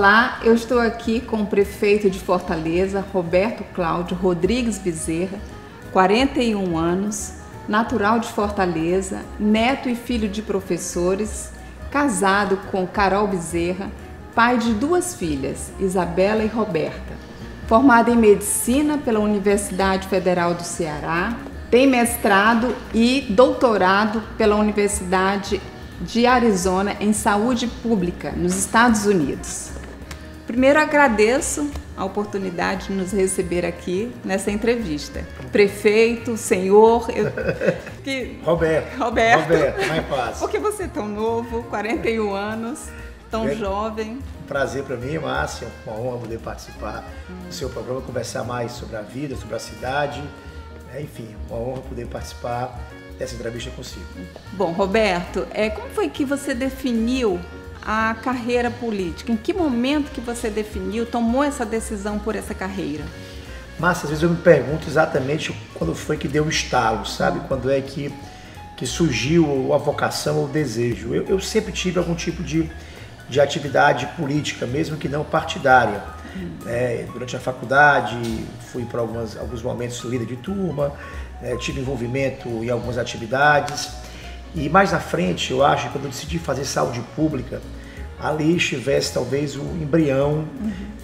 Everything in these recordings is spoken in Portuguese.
Olá, eu estou aqui com o prefeito de Fortaleza, Roberto Cláudio Rodrigues Bezerra, 41 anos, natural de Fortaleza, neto e filho de professores, casado com Carol Bezerra, pai de 2 filhas, Isabela e Roberta. Formado em Medicina pela Universidade Federal do Ceará, tem mestrado e doutorado pela Universidade de Arizona em Saúde Pública, nos Estados Unidos. Primeiro, agradeço a oportunidade de nos receber aqui nessa entrevista. Prefeito, senhor... Roberto, mais fácil. Por que você é tão novo, 41 anos, tão jovem? Prazer para mim, Márcia, uma honra poder participar do seu programa, conversar mais sobre a vida, sobre a cidade. Enfim, uma honra poder participar dessa entrevista consigo. Bom, Roberto, como foi que você definiu a carreira política? Em que momento que você definiu, tomou essa decisão por essa carreira? Márcia, às vezes eu me pergunto exatamente quando foi que deu o estalo, sabe? Quando é que surgiu a vocação ou o desejo. Eu sempre tive algum tipo de atividade política, mesmo que não partidária. Durante a faculdade, fui para alguns momentos líder de turma, tive envolvimento em algumas atividades. E mais na frente, eu acho que quando eu decidi fazer saúde pública, ali estivesse talvez o embrião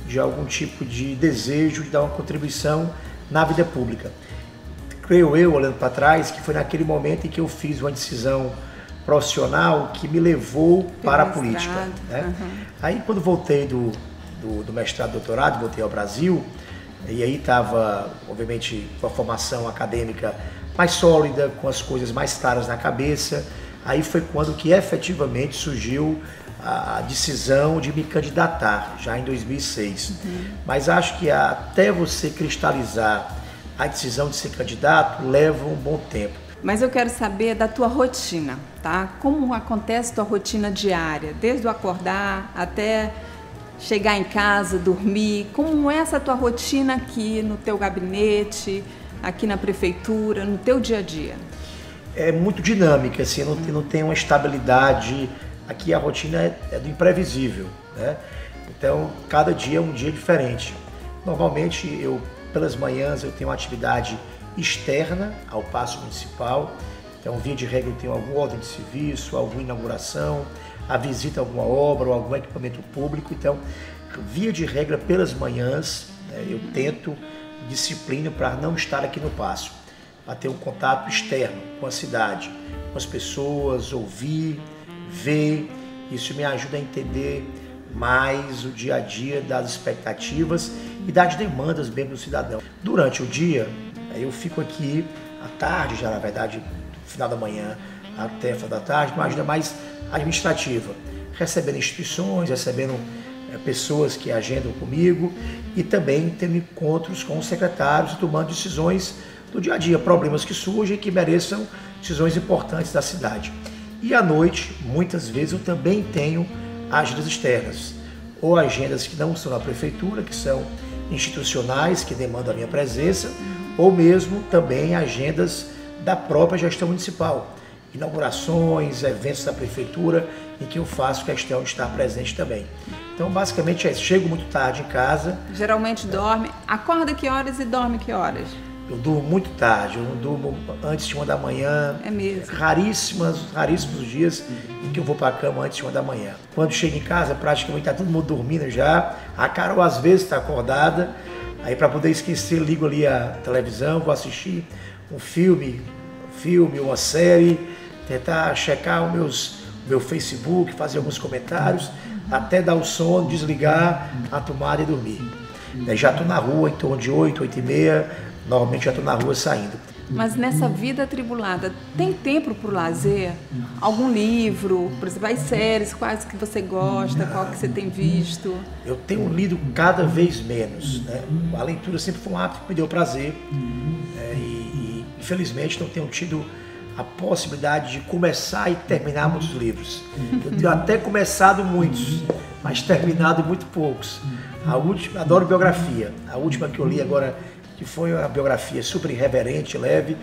de algum tipo de desejo de dar uma contribuição na vida pública. Creio eu, olhando para trás, que foi naquele momento em que eu fiz uma decisão profissional que me levou para a política. Aí quando voltei do mestrado e doutorado, voltei ao Brasil, e aí estava, obviamente, com a formação acadêmica mais sólida, com as coisas mais claras na cabeça. Aí foi quando que efetivamente surgiu a decisão de me candidatar, já em 2006. Mas acho que até você cristalizar a decisão de ser candidato leva um bom tempo. Mas eu quero saber da tua rotina, tá? Como acontece a tua rotina diária, desde o acordar até chegar em casa, dormir? Como é essa tua rotina aqui no teu gabinete, aqui na prefeitura, no teu dia a dia? É muito dinâmica, assim, não tem uma estabilidade. Aqui a rotina é do imprevisível, né? Então, cada dia é um dia diferente. Normalmente, pelas manhãs, eu tenho uma atividade externa ao Paço Municipal. Então, via de regra, eu tenho alguma ordem de serviço, alguma inauguração, a visita a alguma obra ou algum equipamento público. Então, via de regra, pelas manhãs, eu tento disciplina para não estar aqui no Paço, para ter um contato externo com a cidade, com as pessoas, ouvir, ver. Isso me ajuda a entender mais o dia a dia, das expectativas e das demandas mesmo do cidadão. Durante o dia, eu fico aqui à tarde, já na verdade, no final da manhã até o final da tarde, uma ajuda mais administrativa, recebendo instituições, recebendo pessoas que agendam comigo e também tendo encontros com os secretários e tomando decisões do dia a dia, problemas que surgem que mereçam decisões importantes da cidade. E à noite, muitas vezes, eu também tenho agendas externas, ou agendas que não são da prefeitura, que são institucionais, que demandam a minha presença, ou mesmo também agendas da própria gestão municipal, inaugurações, eventos da prefeitura, em que eu faço questão de estar presente também. Então, basicamente, chego muito tarde em casa. Geralmente dorme, acorda que horas e dorme que horas? Eu durmo muito tarde, eu não durmo antes de 1 da manhã. É mesmo? Raríssimos os dias em que eu vou para a cama antes de 1 da manhã. Quando chego em casa, praticamente está todo mundo dormindo já. A Carol às vezes está acordada. Aí para poder esquecer, ligo ali a televisão, vou assistir um filme, uma série, tentar checar meu Facebook, fazer alguns comentários, até dar o sono, desligar a tomada e dormir. Já estou na rua em torno de 8, 8h30, normalmente já estou na rua saindo. Mas nessa vida atribulada, tem tempo para o lazer? Algum livro, por exemplo, as séries, quais que você gosta, qual que você tem visto? Eu tenho lido cada vez menos, né? A leitura sempre foi um hábito que me deu prazer, e infelizmente não tenho tido a possibilidade de começar e terminar muitos livros. Eu tenho até começado muitos, mas terminado muito poucos. Adoro biografia. A última que eu li agora, que foi uma biografia super irreverente, leve,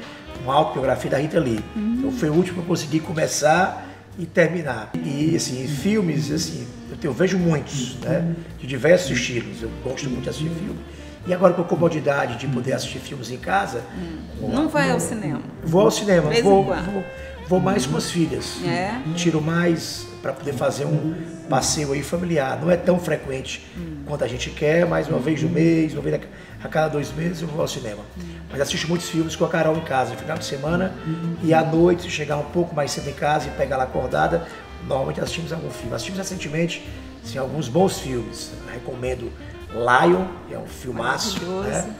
uma autobiografia da Rita Lee. Então foi o último que eu consegui começar e terminar. E assim, filmes, assim, eu vejo muitos, né, de diversos estilos. Eu gosto muito de assistir filme. E agora com a comodidade de poder assistir filmes em casa... Não vai ao cinema? Vou ao cinema, vou mais com as filhas. É? Tiro mais para poder fazer um passeio aí familiar. Não é tão frequente quanto a gente quer, mas uma vez no mês, uma vez a cada 2 meses eu vou ao cinema. Mas assisto muitos filmes com a Carol em casa, no final de semana, e à noite, chegar um pouco mais cedo em casa e pegar ela acordada, normalmente assistimos algum filme. Assistimos recentemente assim, alguns bons filmes. Eu recomendo Lion, que é um filmaço, né?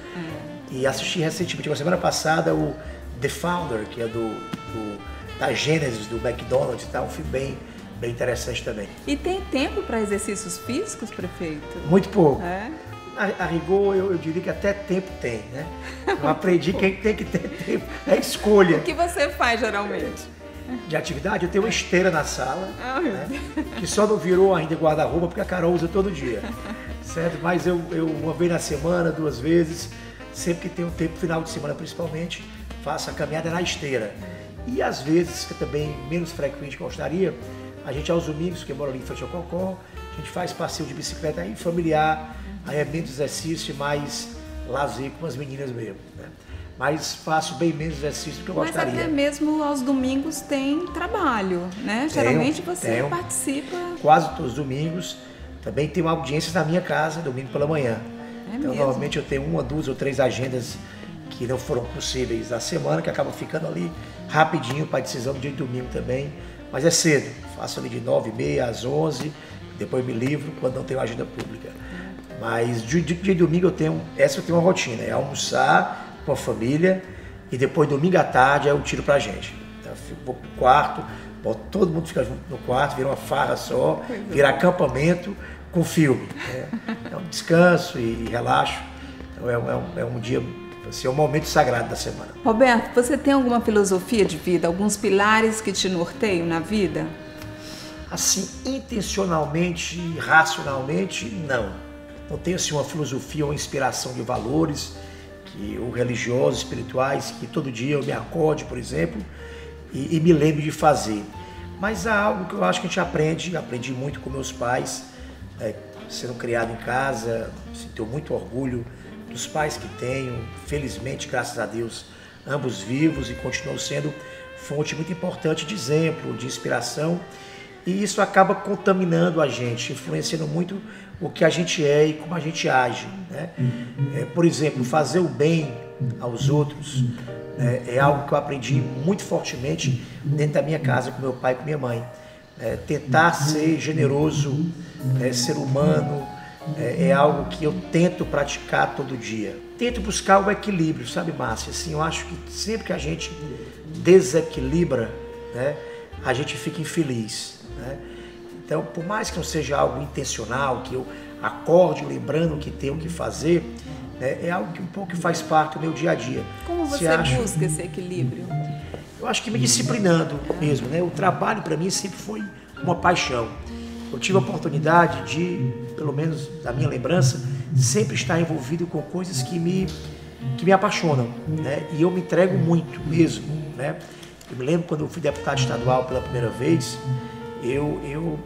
E assisti recentemente, na semana passada, o The Founder, que é da Gênesis, do McDonald's, tá? Um filme bem interessante também. E tem tempo para exercícios físicos, prefeito? Muito pouco. É? A rigor, eu diria que até tempo tem, né? Eu aprendi que tem que ter tempo, é escolha. O que você faz geralmente? De atividade, eu tenho uma esteira na sala, né? Que só não virou ainda guarda-roupa porque a Carol usa todo dia, certo? Mas eu uma vez na semana, 2 vezes, sempre que tenho tempo, final de semana principalmente, faço a caminhada na esteira. E às vezes, que também menos frequente que eu gostaria, a gente aos domingos, que eu moro ali em frente ao Cocó, a gente faz passeio de bicicleta aí familiar, aí é menos exercício e mais lazer com as meninas mesmo, né? Mas faço bem menos exercício do que eu gostaria. Mas até mesmo aos domingos tem trabalho, né? Geralmente você participa... Quase todos os domingos. Também tenho audiências na minha casa, domingo pela manhã. Então, mesmo? Normalmente eu tenho 1, 2 ou 3 agendas que não foram possíveis na semana, que acabam ficando ali rapidinho para decisão do dia de domingo também. Mas é cedo, faço ali de 9h30 às 11h, depois me livro quando não tenho agenda pública. Mas dia de domingo eu tenho uma rotina, é almoçar com a família e depois domingo à tarde eu tiro pra gente. Então, eu vou pro quarto, todo mundo fica junto no quarto, vira uma farra só, vira acampamento com filme. Né? É um descanso e relaxo. Então é um dia, assim, é um momento sagrado da semana. Roberto, você tem alguma filosofia de vida, alguns pilares que te norteiam na vida? Assim, intencionalmente, racionalmente, não. Não tenho assim, uma filosofia ou inspiração de valores ou religiosos, espirituais, que todo dia eu me acorde, por exemplo, e me lembre de fazer. Mas há algo que eu acho que a gente aprendi muito com meus pais, sendo criado em casa, tenho muito orgulho dos pais que tenho, felizmente, graças a Deus, ambos vivos e continuam sendo fonte muito importante de exemplo, de inspiração, e isso acaba contaminando a gente, influenciando muito o que a gente é e como a gente age, né? Por exemplo, fazer o bem aos outros é algo que eu aprendi muito fortemente dentro da minha casa com meu pai e com minha mãe. Tentar ser generoso, ser humano, é algo que eu tento praticar todo dia. Tento buscar o equilíbrio, sabe, Márcia? Assim, eu acho que sempre que a gente desequilibra, né, a gente fica infeliz, né? Então, por mais que não seja algo intencional, que eu acorde lembrando que tenho que fazer, né, é algo que um pouco faz parte do meu dia a dia. Como você busca esse equilíbrio? Eu acho que me disciplinando mesmo, né? O trabalho para mim sempre foi uma paixão. Eu tive a oportunidade de, pelo menos na minha lembrança, sempre estar envolvido com coisas que me apaixonam, né? E eu me entrego muito mesmo, né? Eu me lembro quando eu fui deputado estadual pela primeira vez, eu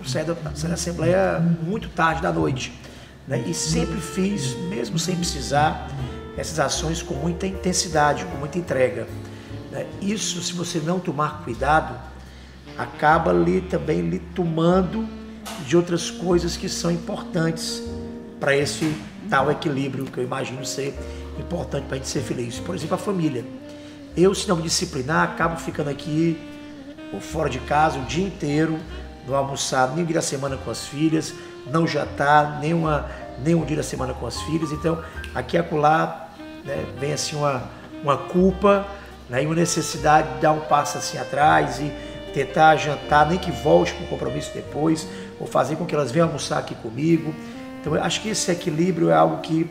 saí da Assembleia muito tarde da noite, né? E sempre fiz, mesmo sem precisar, essas ações com muita intensidade, com muita entrega, né? Isso, se você não tomar cuidado, acaba também lhe tomando de outras coisas que são importantes para esse tal equilíbrio que eu imagino ser importante para a gente ser feliz. Por exemplo, a família. Eu, se não me disciplinar, acabo ficando aqui ou fora de casa o dia inteiro, não almoçar nem um dia da semana com as filhas, não jantar nem um dia da semana com as filhas. Então, aqui e acolá, né, vem assim uma culpa, né, e uma necessidade de dar um passo assim atrás e tentar jantar, nem que volte para o compromisso depois, ou fazer com que elas venham almoçar aqui comigo. Então, eu acho que esse equilíbrio é algo que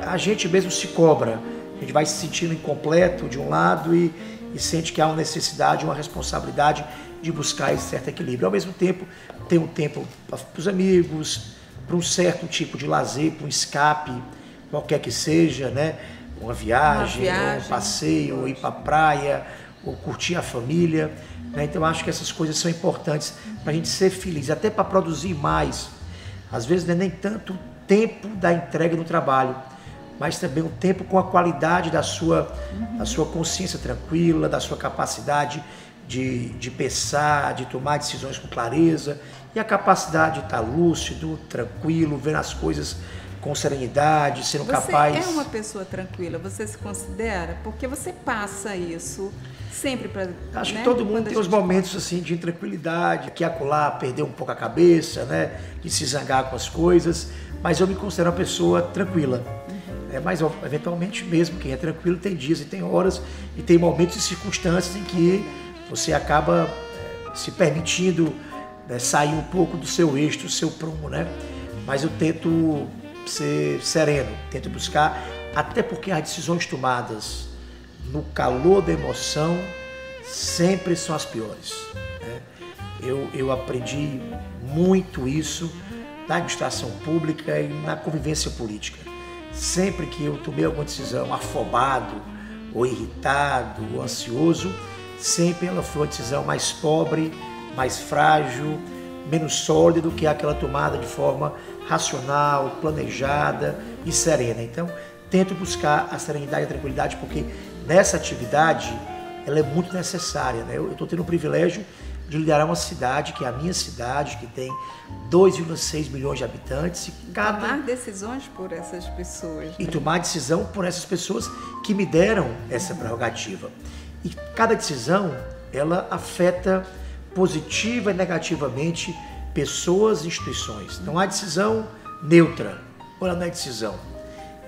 a gente mesmo se cobra. A gente vai se sentindo incompleto de um lado e sente que há uma necessidade, uma responsabilidade de buscar esse certo equilíbrio. Ao mesmo tempo, ter um tempo para os amigos, para um certo tipo de lazer, para um escape, qualquer que seja, né? Uma viagem. Ou um passeio, ou ir para a praia, ou curtir a família. né? Então eu acho que essas coisas são importantes para a gente ser feliz, até para produzir mais. Às vezes não é nem tanto o tempo da entrega no trabalho, mas também o tempo com a qualidade da sua consciência tranquila, da sua capacidade de pensar, de tomar decisões com clareza, e a capacidade de estar lúcido, tranquilo, vendo as coisas com serenidade, sendo capaz... Você é uma pessoa tranquila, você se considera? Porque você passa isso sempre para... Acho que todo mundo tem os momentos assim, de intranquilidade, que acolá, perder um pouco a cabeça, né? De se zangar com as coisas, mas eu me considero uma pessoa tranquila. Mas eventualmente mesmo quem é tranquilo tem dias e tem horas e tem momentos e circunstâncias em que você acaba se permitindo, né, sair um pouco do seu eixo, do seu prumo, né? Mas eu tento ser sereno, tento buscar, até porque as decisões tomadas no calor da emoção sempre são as piores, né? Eu aprendi muito isso na administração pública e na convivência política. Sempre que eu tomei alguma decisão afobado, ou irritado, ou ansioso, sempre ela foi uma decisão mais pobre, mais frágil, menos sólida do que aquela tomada de forma racional, planejada e serena. Então, tento buscar a serenidade e a tranquilidade, porque nessa atividade ela é muito necessária, né? Eu estou tendo o privilégio de liderar uma cidade, que é a minha cidade, que tem 2,6 milhões de habitantes. E tomar decisões por essas pessoas. Né? E tomar decisão por essas pessoas que me deram essa prerrogativa. E cada decisão, ela afeta positiva e negativamente pessoas e instituições. Não há decisão neutra, ou ela não é decisão.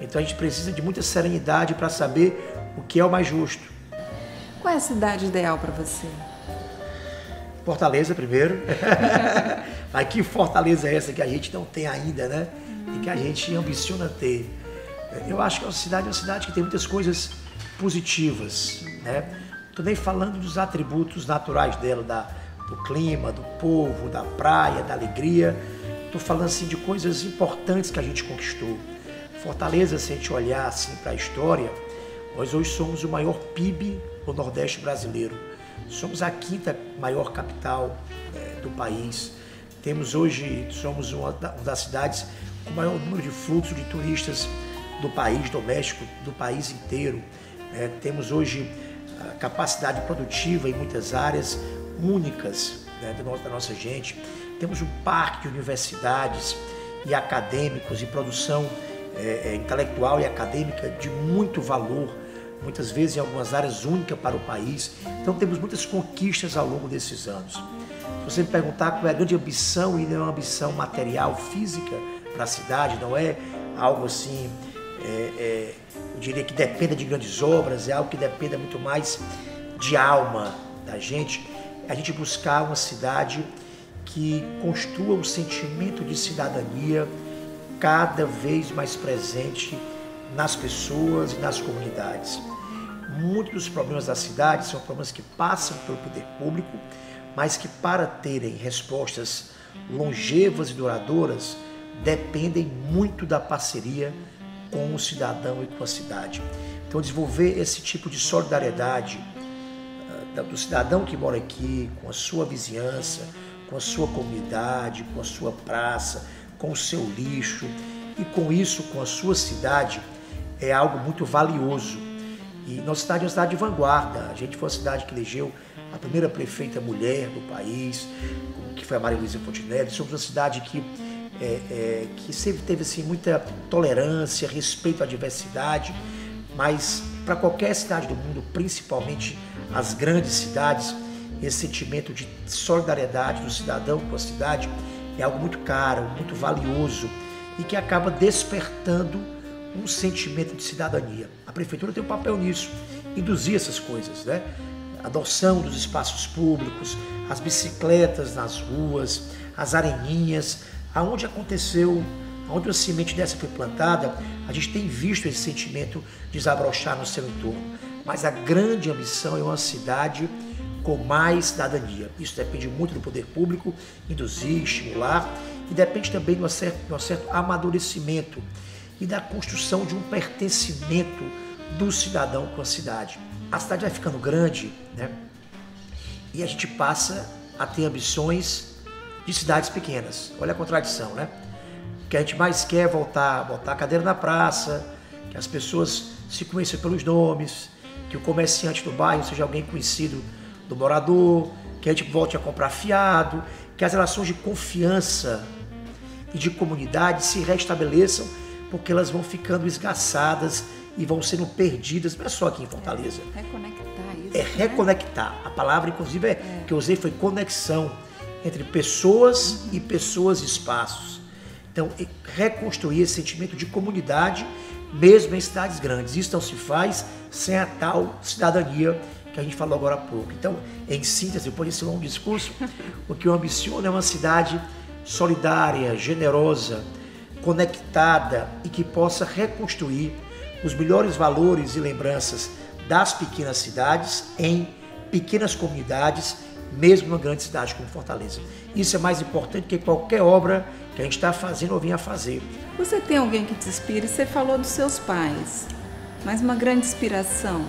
Então a gente precisa de muita serenidade para saber o que é o mais justo. Qual é a cidade ideal para você? Fortaleza primeiro. Mas que Fortaleza é essa que a gente não tem ainda, né? E que a gente ambiciona ter. Eu acho que é uma cidade que tem muitas coisas positivas, né? Estou nem falando dos atributos naturais dela, do clima, do povo, da praia, da alegria. Estou falando assim de coisas importantes que a gente conquistou. Fortaleza, se a gente olhar assim para a história, nós hoje somos o maior PIB do Nordeste brasileiro. Somos a 5ª maior capital do país. Somos uma das cidades com o maior número de fluxo de turistas do país, doméstico, do país inteiro. Temos hoje a capacidade produtiva em muitas áreas únicas, né, da nossa gente. Temos um parque de universidades e acadêmicos e produção intelectual e acadêmica de muito valor, muitas vezes em algumas áreas únicas para o país. Então temos muitas conquistas ao longo desses anos. Se você me perguntar qual é a grande ambição, e não é uma ambição material, física para a cidade, não é algo assim, eu diria que dependa de grandes obras, é algo que dependa muito mais de alma da gente, é a gente buscar uma cidade que construa um sentimento de cidadania cada vez mais presente nas pessoas e nas comunidades. Muitos dos problemas da cidade são problemas que passam pelo poder público, mas que para terem respostas longevas e duradouras, dependem muito da parceria com o cidadão e com a cidade. Então desenvolver esse tipo de solidariedade do cidadão que mora aqui, com a sua vizinhança, com a sua comunidade, com a sua praça, com o seu lixo e com isso, com a sua cidade, é algo muito valioso. E nossa cidade é uma cidade de vanguarda. A gente foi uma cidade que elegeu a primeira prefeita mulher do país, que foi a Maria Luísa Fontenelle. Somos uma cidade que sempre teve assim, muita tolerância, respeito à diversidade, mas para qualquer cidade do mundo, principalmente as grandes cidades, esse sentimento de solidariedade do cidadão com a cidade é algo muito caro, muito valioso e que acaba despertando um sentimento de cidadania. A prefeitura tem um papel nisso, induzir essas coisas, né? Adoção dos espaços públicos, as bicicletas nas ruas, as areninhas, aonde uma semente dessa foi plantada, a gente tem visto esse sentimento desabrochar no seu entorno. Mas a grande ambição é uma cidade com mais cidadania. Isso depende muito do poder público, induzir, estimular, e depende também de um certo amadurecimento e da construção de um pertencimento do cidadão com a cidade. A cidade vai ficando grande, né? e a gente passa a ter ambições de cidades pequenas. Olha a contradição, né? O que a gente mais quer é botar a cadeira na praça, que as pessoas se conheçam pelos nomes, que o comerciante do bairro seja alguém conhecido do morador, que a gente volte a comprar fiado, que as relações de confiança e de comunidade se restabeleçam, porque elas vão ficando esgaçadas e vão sendo perdidas, não é só aqui em Fortaleza. Reconectar isso. É reconectar. A palavra, inclusive, que eu usei foi conexão entre pessoas e pessoas e espaços. Então, reconstruir esse sentimento de comunidade, mesmo em cidades grandes. Isso não se faz sem a tal cidadania que a gente falou agora há pouco. Então, em síntese, por esse longo discurso, o que eu ambiciono é uma cidade solidária, generosa, conectada e que possa reconstruir os melhores valores e lembranças das pequenas cidades em pequenas comunidades, mesmo numa grande cidade como Fortaleza. Isso é mais importante que qualquer obra que a gente está fazendo ou vinha fazer. Você tem alguém que te inspire? Você falou dos seus pais, mas uma grande inspiração?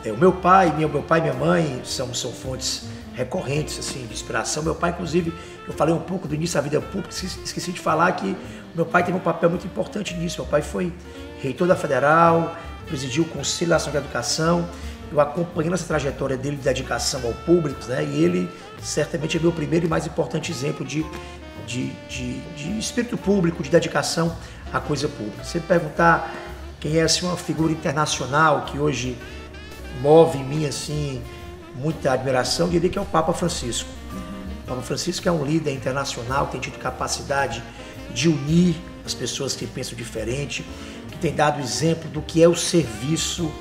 O meu pai e minha mãe são fontes recorrentes assim, de inspiração. Meu pai, inclusive, eu falei um pouco do início da vida pública, esqueci de falar que meu pai teve um papel muito importante nisso. Meu pai foi reitor da Federal, presidiu o Conselho Nacional de Educação. Eu acompanhei essa trajetória dele de dedicação ao público, né? E ele certamente é meu primeiro e mais importante exemplo de espírito público, de dedicação à coisa pública. Se você perguntar quem é assim, uma figura internacional que hoje move em mim assim, muita admiração, eu diria que é o Papa Francisco. O Papa Francisco é um líder internacional que tem tido capacidade de unir as pessoas que pensam diferente, que tem dado exemplo do que é o serviço,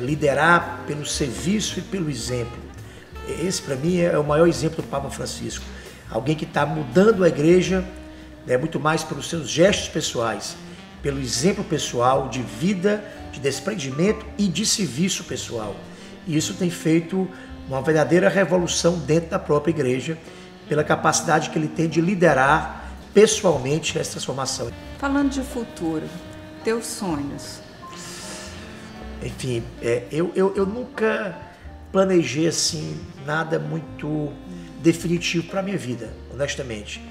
liderar pelo serviço e pelo exemplo. Esse, para mim, é o maior exemplo do Papa Francisco. Alguém que está mudando a igreja, muito mais pelos seus gestos pessoais, pelo exemplo pessoal de vida, de desprendimento e de serviço pessoal. E isso tem feito uma verdadeira revolução dentro da própria igreja, pela capacidade que ele tem de liderar pessoalmente essa transformação. Falando de futuro, teus sonhos? Enfim, eu nunca planejei assim nada muito definitivo para a minha vida, honestamente.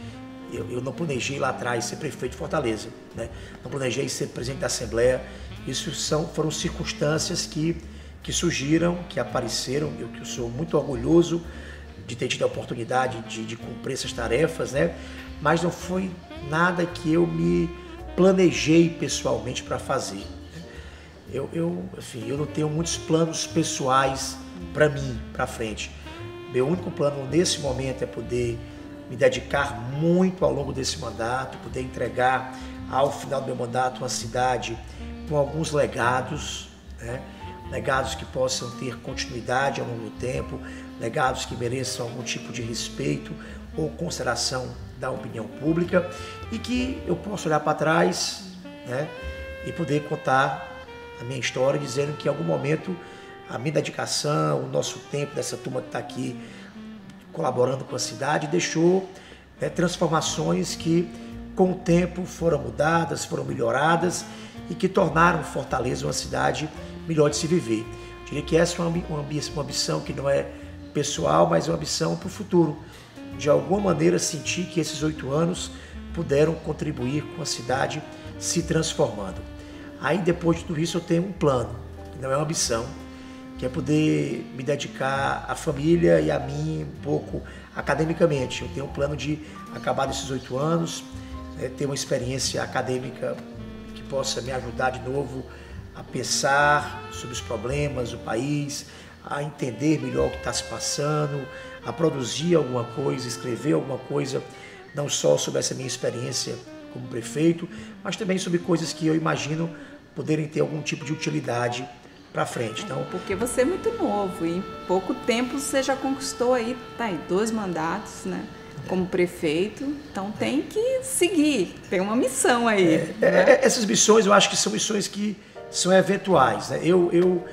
Eu não planejei lá atrás ser prefeito de Fortaleza, né? Não planejei ser presidente da Assembleia. Isso foram circunstâncias que surgiram, que apareceram. Eu sou muito orgulhoso de ter tido a oportunidade de cumprir essas tarefas, né? Mas não foi nada que eu me planejei pessoalmente para fazer. Enfim, eu não tenho muitos planos pessoais para mim, para frente. Meu único plano nesse momento é poder me dedicar muito ao longo desse mandato, poder entregar ao final do meu mandato uma cidade com alguns legados, né? Legados que possam ter continuidade ao longo do tempo, legados que mereçam algum tipo de respeito ou consideração da opinião pública e que eu possa olhar para trás, né? E poder contar a minha história dizendo que em algum momento a minha dedicação, o nosso tempo dessa turma que está aqui colaborando com a cidade deixou transformações que com o tempo foram mudadas, foram melhoradas e que tornaram Fortaleza uma cidade melhor de se viver. Eu diria que essa é uma ambição que não é pessoal, mas é uma ambição para o futuro. De alguma maneira sentir que esses 8 anos puderam contribuir com a cidade se transformando. Aí depois de tudo isso eu tenho um plano, que não é uma ambição, que é poder me dedicar à família e a mim um pouco academicamente. Eu tenho um plano de acabar desses 8 anos, ter uma experiência acadêmica que possa me ajudar de novo a pensar sobre os problemas do país, a entender melhor o que está se passando, a produzir alguma coisa, escrever alguma coisa, não só sobre essa minha experiência como prefeito, mas também sobre coisas que eu imagino poderem ter algum tipo de utilidade para frente. Então, porque você é muito novo e em pouco tempo você já conquistou aí, 2 mandatos, né? Como prefeito, então tem que seguir, tem uma missão aí. Né? Essas missões eu acho que são missões que são eventuais, né? Eu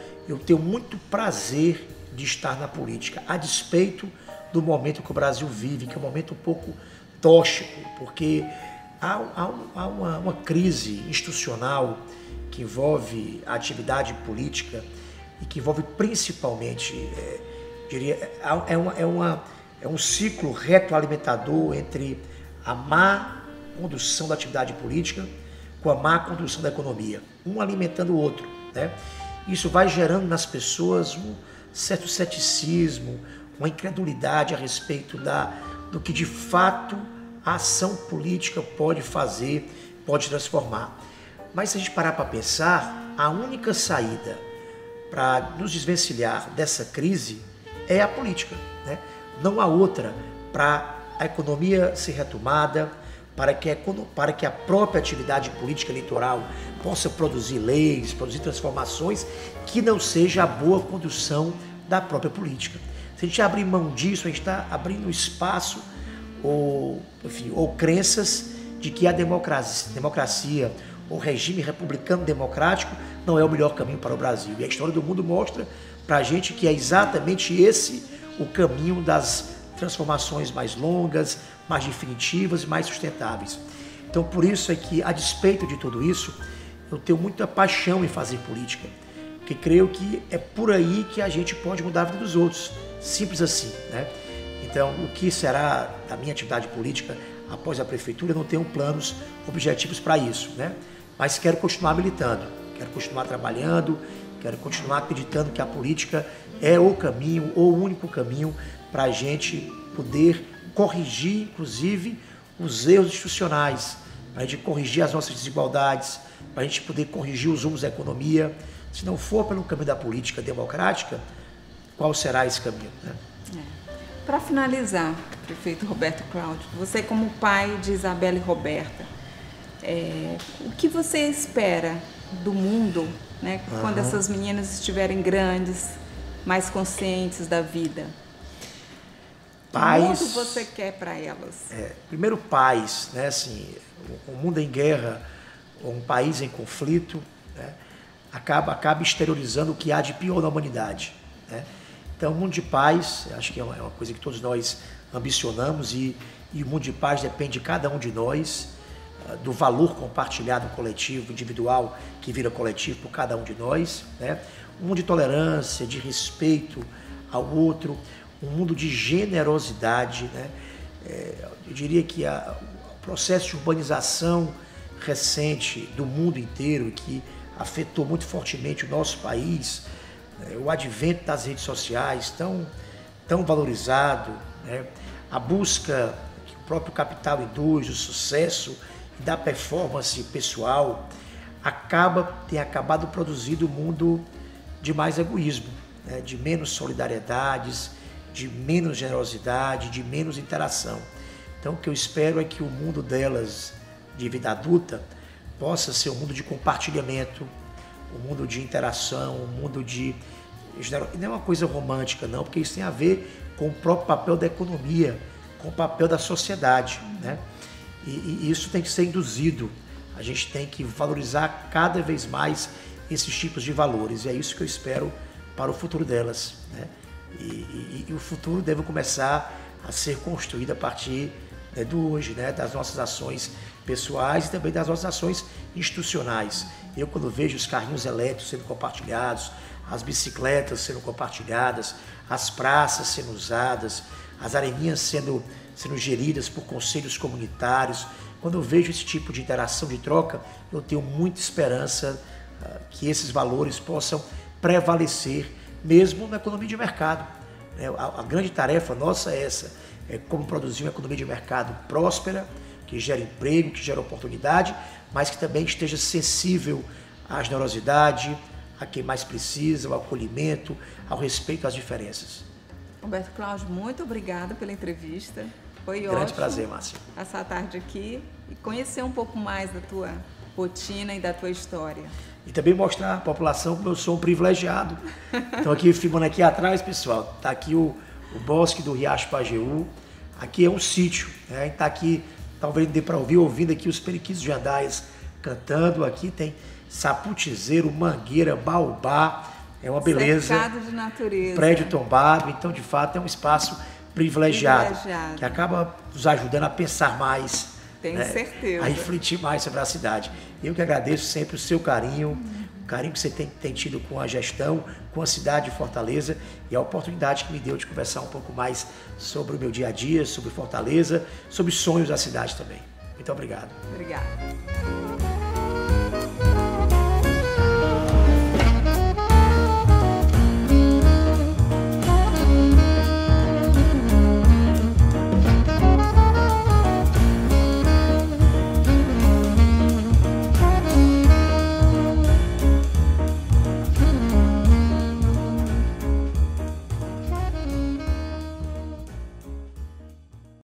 tenho muito prazer de estar na política, a despeito do momento que o Brasil vive, que é um momento um pouco tóxico, porque há uma crise institucional que envolve a atividade política e que envolve principalmente diria, é um ciclo retroalimentador entre a má condução da atividade política com a má condução da economia, um alimentando o outro, né? Isso vai gerando nas pessoas um certo ceticismo, uma incredulidade a respeito do que de fato a ação política pode fazer, pode transformar. Mas se a gente parar para pensar, a única saída para nos desvencilhar dessa crise é a política, né? Não há outra para a economia ser retomada, para que a própria atividade política eleitoral possa produzir leis, produzir transformações, que não seja a boa condução da própria política. Se a gente abrir mão disso, a gente está abrindo espaço ou crenças de que a democracia, o regime republicano democrático não é o melhor caminho para o Brasil. E a história do mundo mostra para a gente que é exatamente esse o caminho das transformações mais longas, mais definitivas e mais sustentáveis. Então, por isso é que, a despeito de tudo isso, eu tenho muita paixão em fazer política, porque creio que é por aí que a gente pode mudar a vida dos outros, simples assim, né? Então, o que será da minha atividade política após a prefeitura, eu não tenho planos objetivos para isso, né? Mas quero continuar militando, quero continuar trabalhando, quero continuar acreditando que a política é o caminho, ou o único caminho para a gente poder corrigir, inclusive, os erros institucionais, para a gente corrigir as nossas desigualdades, para a gente poder corrigir os rumos da economia. Se não for pelo caminho da política democrática, qual será esse caminho, né? Para finalizar, prefeito Roberto Cláudio, você como pai de Isabela e Roberta, o que você espera do mundo, né, quando essas meninas estiverem grandes, mais conscientes da vida? Paz, que mundo você quer para elas? Primeiro, paz, né? Assim, um mundo em guerra, um país em conflito, né, acaba exteriorizando o que há de pior na humanidade, né? Então, o mundo de paz, acho que é uma coisa que todos nós ambicionamos e o mundo de paz depende de cada um de nós, do valor compartilhado coletivo, individual, que vira coletivo por cada um de nós, né? Um mundo de tolerância, de respeito ao outro, um mundo de generosidade, né? Eu diria que o processo de urbanização recente do mundo inteiro, que afetou muito fortemente o nosso país, o advento das redes sociais tão valorizado, né? A busca que o próprio capital induz, o sucesso e da performance pessoal, tem acabado produzindo um mundo de mais egoísmo, né? De menos solidariedades, de menos generosidade, de menos interação. Então, o que eu espero é que o mundo delas, de vida adulta, possa ser um mundo de compartilhamento, um mundo de interação, um mundo de... Não é uma coisa romântica, não, porque isso tem a ver com o próprio papel da economia, com o papel da sociedade, né? E isso tem que ser induzido. A gente tem que valorizar cada vez mais esses tipos de valores. E é isso que eu espero para o futuro delas, né? E o futuro deve começar a ser construído a partir, né, do hoje, né, das nossas ações pessoais e também das nossas ações institucionais. Eu, quando vejo os carrinhos elétricos sendo compartilhados, as bicicletas sendo compartilhadas, as praças sendo usadas, as areninhas sendo geridas por conselhos comunitários, quando eu vejo esse tipo de interação, de troca, eu tenho muita esperança que esses valores possam prevalecer mesmo na economia de mercado. A grande tarefa nossa é essa, é como produzir uma economia de mercado próspera, que gera emprego, que gera oportunidade, mas que também esteja sensível à generosidade, a quem mais precisa, ao acolhimento, ao respeito às diferenças. Roberto Cláudio, muito obrigada pela entrevista. Foi Grande ótimo prazer, Márcia. Passar a tarde aqui e conhecer um pouco mais da tua rotina e da tua história. E também mostrar à população como eu sou um privilegiado. Então aqui, filmando aqui atrás, pessoal, está aqui o bosque do Riacho Pajeú. Aqui é um sítio, né? A gente está aqui, talvez dê para ouvindo aqui os periquitos de andaias cantando. Aqui tem saputizeiro, mangueira, baobá. É uma beleza. Cercado de natureza. Prédio tombado. Então, de fato, é um espaço privilegiado. Que acaba nos ajudando a pensar mais. Tenho certeza. A refletir mais sobre a cidade. Eu que agradeço sempre o seu carinho, carinho que você tem tido com a gestão, com a cidade de Fortaleza e a oportunidade que me deu de conversar um pouco mais sobre o meu dia a dia, sobre Fortaleza, sobre sonhos da cidade também. Muito obrigado. Obrigada.